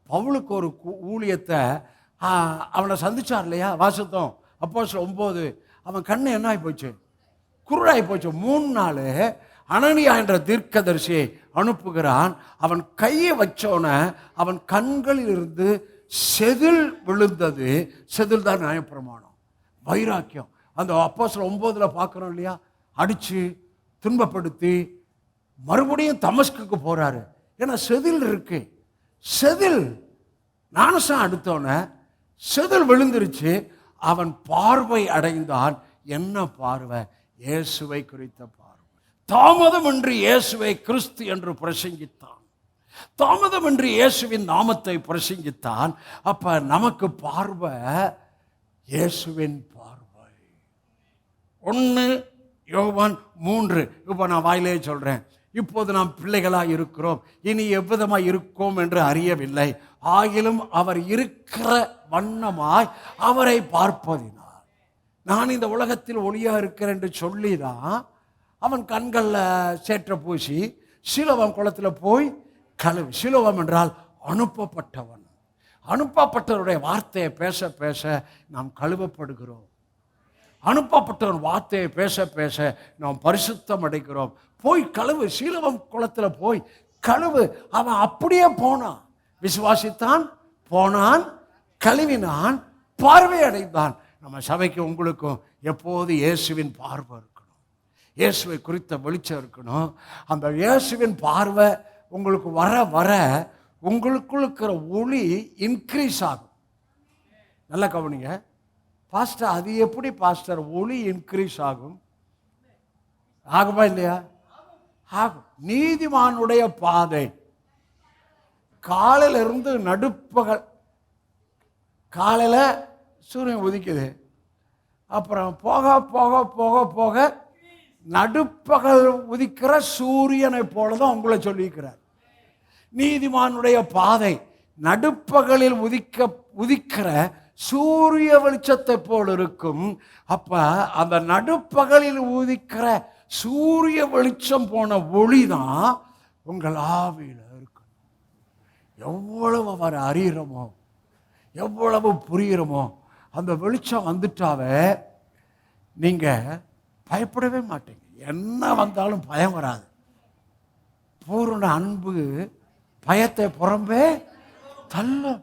பவுலுக்கு ஒரு ஊழியத்தை அவனை சந்திச்சார் இல்லையா? வாசித்தோம் அப்போஸ்தலர் 9. அவன் கண்ணு என்ன ஆகி போச்சு? குருடாகி போச்சு. 3 நாள் அனனியா என்ற தீர்க்கதரிசியை அனுப்புகிறான். அவன் கையை வச்சோன அவன் கண்களில் இருந்து செதில் விழுந்தது. செதில் தான் நியாயப்பிரமாணம், வைராக்கியம். அந்த அப்போஸ்தலர் 9 பார்க்குறோம் இல்லையா? அடித்து துன்பப்படுத்தி மறுபடியும் தமஸ்குக்கு போகிறாரு. ஏன்னா செதில் இருக்கு. செதில் ஞானஸ்நானம் அடுத்தோன்னே செதில் விழுந்துருச்சு. அவன் பார்வை அடைந்தான். என்ன பார்வை? இயேசுவை குறித்த பார்வை. தாமதமின்றி இயேசுவை கிறிஸ்து என்று பிரசங்கித்தான். தாமதமின்றி இயேசுவின் நாமத்தை பிரசங்கித்தான். அப்ப நமக்கு பார்வை இயேசுவின் பார்வை. 1 யோவான் 3. இப்போ நான் வாயிலே சொல்றேன். இப்போது நாம் பிள்ளைகளாக இருக்கிறோம், இனி எவ்விதமாய் இருக்கோம் என்று அறியவில்லை. ஆகிலும் அவர் இருக்கிற வண்ணமாய் அவரை பார்ப்பதினார். நான் இந்த உலகத்தில் ஒளியா இருக்கிறேன் என்று சொல்லிதான் அவன் கண்களில் சேற்ற பூசி சிலோவாம் குளத்தில் போய் கழுவி. சிலோவாம் என்றால் அனுப்பப்பட்டவன். அனுப்பப்பட்டவருடைய வார்த்தையை பேச பேச நாம் கழுவப்படுகிறோம். அனுப்பப்பட்டவன் வார்த்தையை பேச பேச நாம் பரிசுத்தம் அடைகிறோம். போய் கழுவு. சீலவம் குளத்தில் போய் கழுவு. அவன் அப்படியே போனான், விசுவாசித்தான், போனான், கழுவினான், பார்வை அடைந்தான். நம்ம சபைக்கு உங்களுக்கும் எப்போது இயேசுவின் பார்வை இருக்கணும், இயேசுவை குறித்த வெளிச்சம் இருக்கணும். அந்த இயேசுவின் பார்வை உங்களுக்கு வர வர உங்களுக்குள்ள இருக்கிற ஒளி இன்க்ரீஸ் ஆகும். நல்லா கவனிங்க பாஸ்டர். அது எப்படி பாஸ்டர் ஒளி இன்க்ரீஸ் ஆகும்? ஆகுமா இல்லையா? ஆகும். நீதிமானுடைய பாதை காலையில இருந்து நடுப்பகல், காலையில் சூரியன் உதிக்குது, அப்புறம் போக போக போக போக நடுப்பகல் உதிக்கிற சூரியனை போலதான் உங்களை சொல்லியிருக்கிறார். நீதிமானுடைய பாதை நடுப்பகலில் உதிக்கிற சூரிய வெளிச்சத்தை போல் இருக்கும். அப்ப அந்த நடுப்பகலில் உதிக்கிற சூரிய வெளிச்சம் போன ஒளிதான் உங்கள் ஆவியில் இருக்கும். எவ்வளவு அவர் அறிகிறோமோ, எவ்வளவு புரிகிறோமோ, அந்த வெளிச்சம் வந்துட்டாவே நீங்க பயப்படவே மாட்டீங்க. என்ன வந்தாலும் பயம் வராது. பூரண அன்பு பயத்தை புறம்பே தள்ளும்.